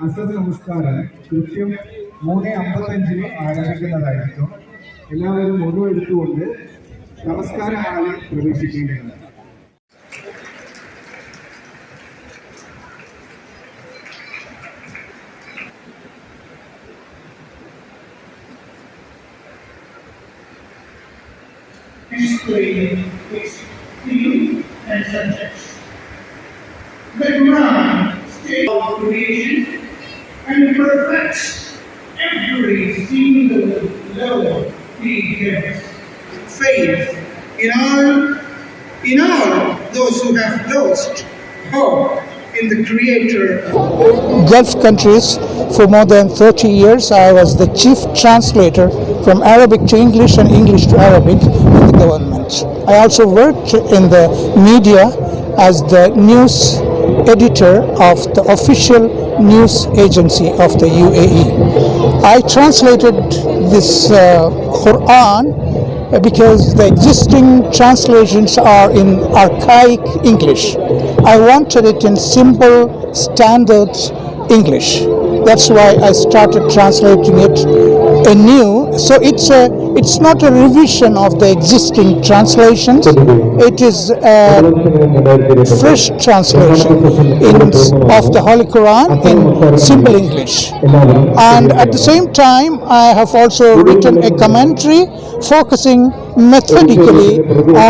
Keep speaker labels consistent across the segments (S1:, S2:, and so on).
S1: Asad നമസ്കാരം കൃത്യം 3:55 ആരംഭിക്കുന്നതായിരിക്കും. എല്ലാവരും ഒന്നുമെടുത്തുകൊണ്ട് നമസ്കാരമായി പ്രവേശിക്കേണ്ടതാണ്.
S2: Explain its theme and subjects. The Quran states of creation and perfects every single level he gives. Faith in all those who have lost hope in the Creator.
S3: Gulf countries for more than 30 years. I was the chief translator from Arabic to English and English to Arabic in the government. I also worked in the media as the news editor of the official news agency of the UAE. I translated this Qur'an because the existing translations are in archaic English. I wanted it in simple standard English. That's why I started translating it anew. So it's not a revision of the existing translations. It is a fresh translation of the Holy Qur'an in simple English. And at the same time, I have also written a commentary focusing methodically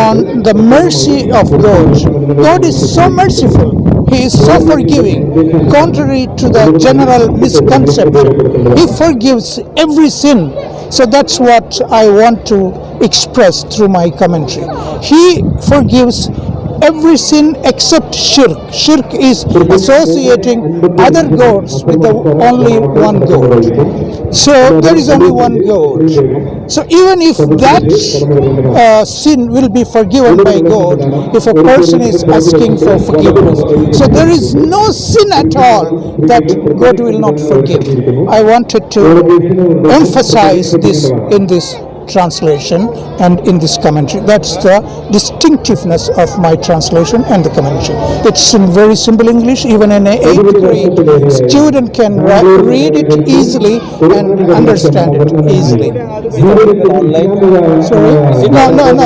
S3: on the mercy of God. God is so merciful. He is so forgiving, contrary to the general misconception. He forgives every sin. So that's what I want to express through my commentary. He forgives every sin except shirk. Shirk is associating other gods with the only one God. So there is only one God. So even if that sin will be forgiven by God, if a person is asking for forgiveness, so there is no sin at all that God will not forgive. I wanted to emphasize this in this translation and in this commentary. That's the distinctiveness of my translation and the commentary. It's in very simple English. Even in an 8th grade student can read it easily and understand it easily. Sorry?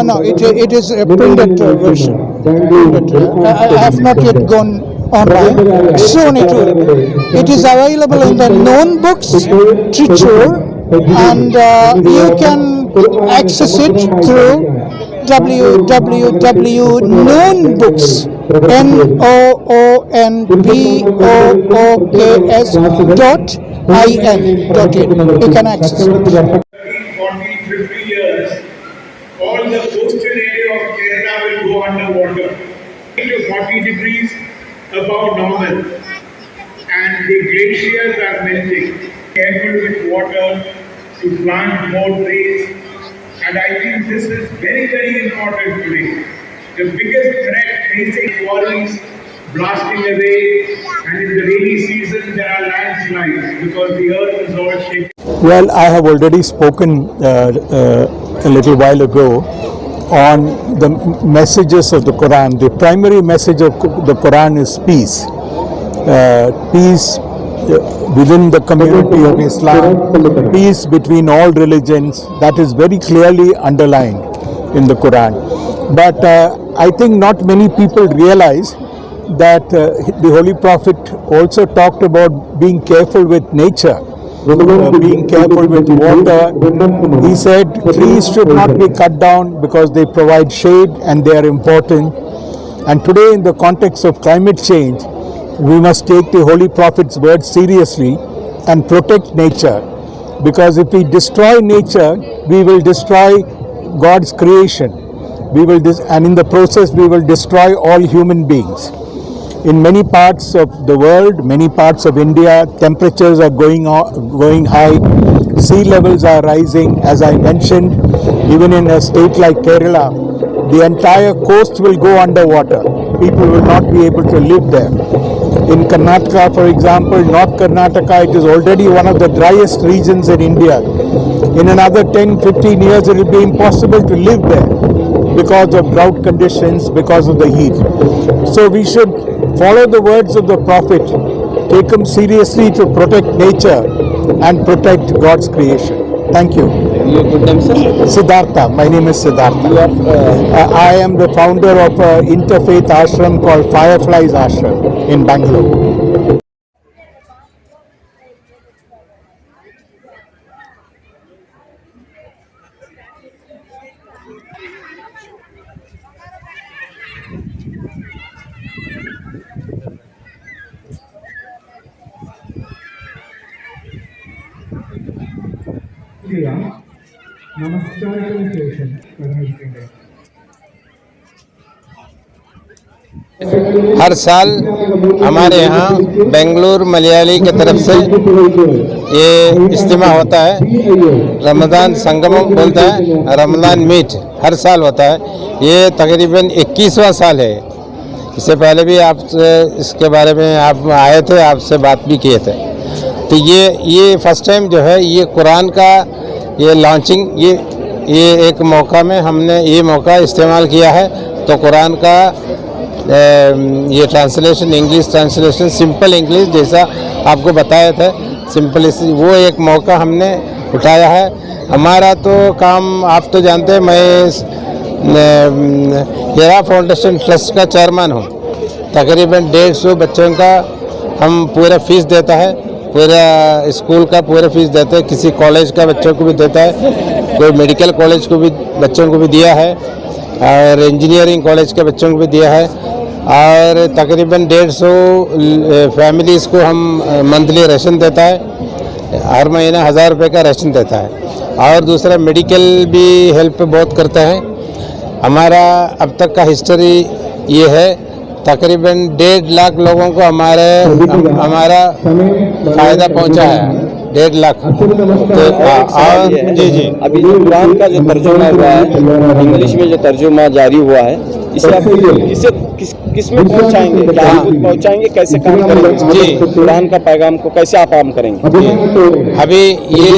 S3: No. It is a printed version. I have not yet gone online. Soon it will. It is available in the known books, Triture, and you can access it through www.noonbooks.in. You can access it.
S2: 40, 50 years, all the coastal area of Kerala will go underwater. 40 degrees above normal, and the glaciers are melting. Careful with water to plant more trees, and I think this is very, very important today. The biggest threat facing quarries blasting away, and in the rainy season there are landslides because the earth is all shaking.
S4: Well, I have already spoken a little while ago on the messages of the Quran. The primary message of the Quran is peace. Peace within the community of Islam, peace between all religions, that is very clearly underlined in the Quran. But I think not many people realize that the Holy Prophet also talked about being careful with nature, being careful with water. He said trees should not be cut down because they provide shade and they are important. And today, in the context of climate change, we must take the Holy Prophet's words seriously and protect nature, because if we destroy nature, we will destroy God's creation. And in the process, we will destroy all human beings. In many parts of the world, many parts of India, temperatures are going high, sea levels are rising. As I mentioned, even in a state like Kerala, the entire coast will go underwater. People will not be able to live there. In Karnataka, for example, North Karnataka, it is already one of the driest regions in India. In another 10-15 years, it will be impossible to live there because of drought conditions, because of the heat. So we should follow the words of the Prophet take them seriously to protect nature and protect God's creation. Thank you.
S5: Your good name, sir?
S4: Siddhartha. My name is Siddhartha.
S5: You are
S4: I am the founder of an interfaith ashram called Fireflies Ashram in Bengaluru.
S1: നമസ്കാരത്തിന് ശേഷം കടന്നിരിക്കേണ്ടത്
S5: हर साल हमारे यहाँ बेंगलुरु मलयाली की तरफ से ये इज्तिमा होता है, रमज़ान संगमम बोलता है, रमज़ान मीट हर साल होता है। ये तकरीबन 21वां साल है। इससे पहले भी आप इसके बारे में आप आए थे, आपसे बात भी किए थे। तो ये फर्स्ट टाइम जो है ये कुरान का ये लॉन्चिंग ये एक मौका में हमने ये मौका इस्तेमाल किया है। तो कुरान का ये translation, English translation, simple English जैसा आपको बताया था, सिंपल वो एक मौका हमने उठाया है। हमारा तो काम आप तो जानते हैं, मैं हेरा फाउंडेशन ट्रस्ट का चेयरमैन हूँ। तकरीबन 150 बच्चों का हम पूरा फीस देता है, पूरा स्कूल का पूरा फीस देते हैं। किसी कॉलेज का बच्चों को भी देता है, कोई मेडिकल कॉलेज को भी बच्चों को भी दिया है, और इंजीनियरिंग कॉलेज के बच्चों को भी दिया है। और तकरीबन 150 फैमिलीज़ को हम मंथली राशन देता है, हर महीना 1000 रुपये का राशन देता है। और दूसरा मेडिकल भी हेल्प बहुत करता है। हमारा अब तक का हिस्ट्री ये है, तकरीबन 1.5 लाख लोगों को हमारा फ़ायदा पहुंचा है, 1.5 लाख। तो जी
S6: अभी जो कुरान का जो तर्जुमा हुआ है, इंग्लिश में जो तर्जुमा जारी हुआ है, इसे आप किस में पहुंचाएंगे, पहुंचाएंगे, कैसे काम करेंगे? जी, कुरान का पैगाम को कैसे आप आम करेंगे?
S5: अभी ये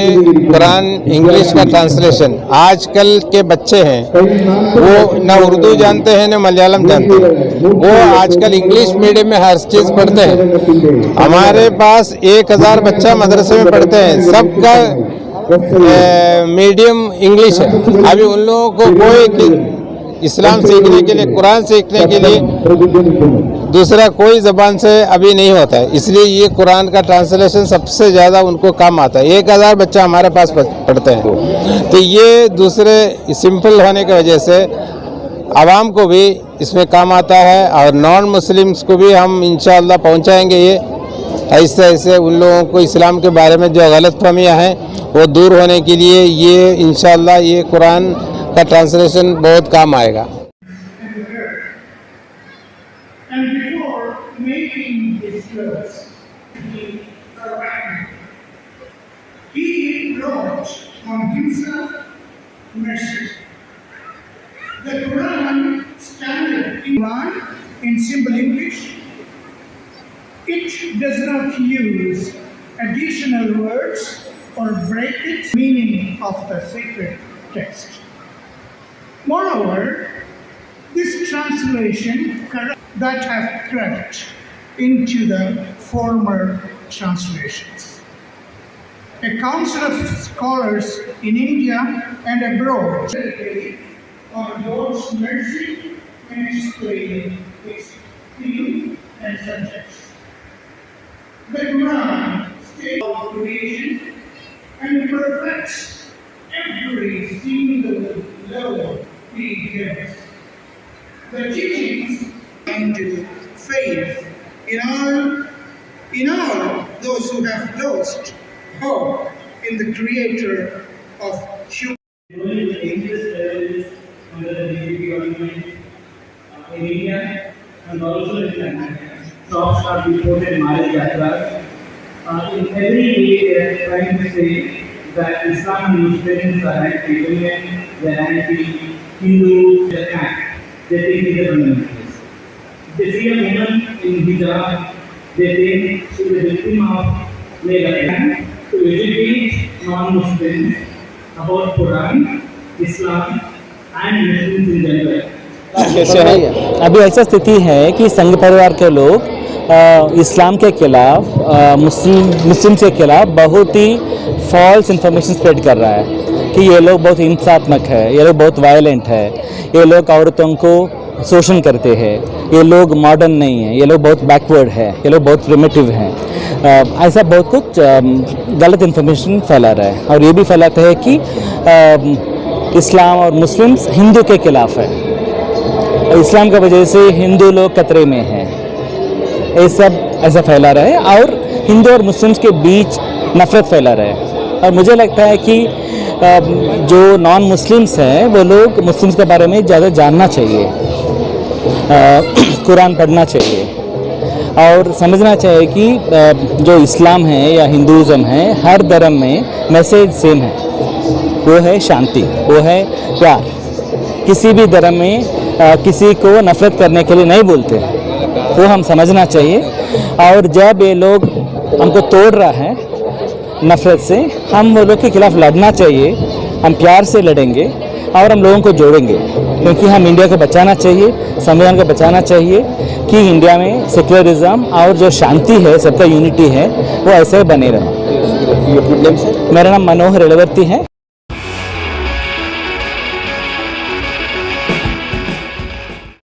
S5: कुरान इंग्लिश का ट्रांसलेशन, आजकल के बच्चे हैं वो ना उर्दू जानते हैं ना मलयालम जानते हैं, वो आजकल इंग्लिश मीडियम में हर चीज़ पढ़ते हैं। हमारे पास 1000 बच्चा मदरसे में पढ़ते हैं, सबका मीडियम इंग्लिश है। अभी उन लोगों को कोई इस्लाम सीखने के लिए, कुरान सीखने के लिए दूसरा कोई ज़बान से अभी नहीं होता है। इसलिए ये कुरान का ट्रांसलेशन सबसे ज़्यादा उनको काम आता है। 1000 बच्चा हमारे पास पढ़ते हैं। तो ये दूसरे सिंपल होने की वजह से आवाम को भी इसमें काम आता है, और नॉन मुस्लिम्स को भी हम इंशाअल्लाह पहुँचाएँगे। ये ऐसे ऐसे उन लोगों को इस्लाम के बारे में जो गलतफहमियाँ हैं वो दूर होने के लिए ये इंशाअल्लाह ये कुरान का ट्रांसलेशन बहुत काम आएगा।
S2: And before making his words, he wrote on himself mercy. The Quran standard in simple English. It does not use additional words or break its meaning of the sacred text. Moreover, this translation that have crept into the former translations. A council of scholars in India and abroad on God's mercy and explaining its theme and subjects. The Quran states of creation and perfects every single level he gives. The teachings and faith in all those who have lost hope in the Creator of humanity.
S7: Under the BJP government in India and also in Karnataka. Talks are reported marriage yatras. In every way they are trying to say that Islam and Muslims are anti-women, they are anti-Hindu, they are they think it is fundamentalists. They see a woman in hijab, they think she is a victim of male to educate non-Muslims about Quran, Islam and Muslims in general.
S6: कैसे है? अभी ऐसा स्थिति है कि संघ परिवार के लोग
S8: इस्लाम के खिलाफ मुस्लिम के खिलाफ बहुत ही फॉल्स इंफॉर्मेशन स्प्रेड कर रहा है कि ये लोग बहुत हिंसात्मक है, ये लोग बहुत वायलेंट है, ये लोग औरतों को शोषण करते हैं, ये लोग मॉडर्न नहीं है, ये लोग बहुत बैकवर्ड है, ये लोग बहुत प्रिमिटिव हैं। ऐसा बहुत कुछ गलत इन्फॉर्मेशन फैला रहा है और ये भी फैलाता है कि इस्लाम और मुस्लिम्स हिंदू के खिलाफ है, इस्लाम की वजह से हिंदू लोग खतरे में हैं, ये सब ऐसा फैला रहा है और हिंदू और मुस्लिम्स के बीच नफरत फैला रहा है। और मुझे लगता है कि जो नॉन मुस्लिम्स हैं वो लोग मुस्लिम्स के बारे में ज़्यादा जानना चाहिए, कुरान पढ़ना चाहिए और समझना चाहिए कि जो इस्लाम है या हिंदुज़म है हर धर्म में मैसेज सेम है, वो है शांति, वो है प्यार। किसी भी धर्म में किसी को नफरत करने के लिए नहीं बोलते, वो हम समझना चाहिए। और जब ये लोग हमको तोड़ रहा है नफरत से, हम वो लोग के खिलाफ लड़ना चाहिए, हम प्यार से लड़ेंगे और हम लोगों को जोड़ेंगे, क्योंकि हम इंडिया को बचाना चाहिए, संविधान को बचाना चाहिए कि इंडिया में सेक्युलरिज्म और जो शांति है, सबका यूनिटी है, वो ऐसे बने रहे। मेरा नाम मनोहर एलावर्ती है।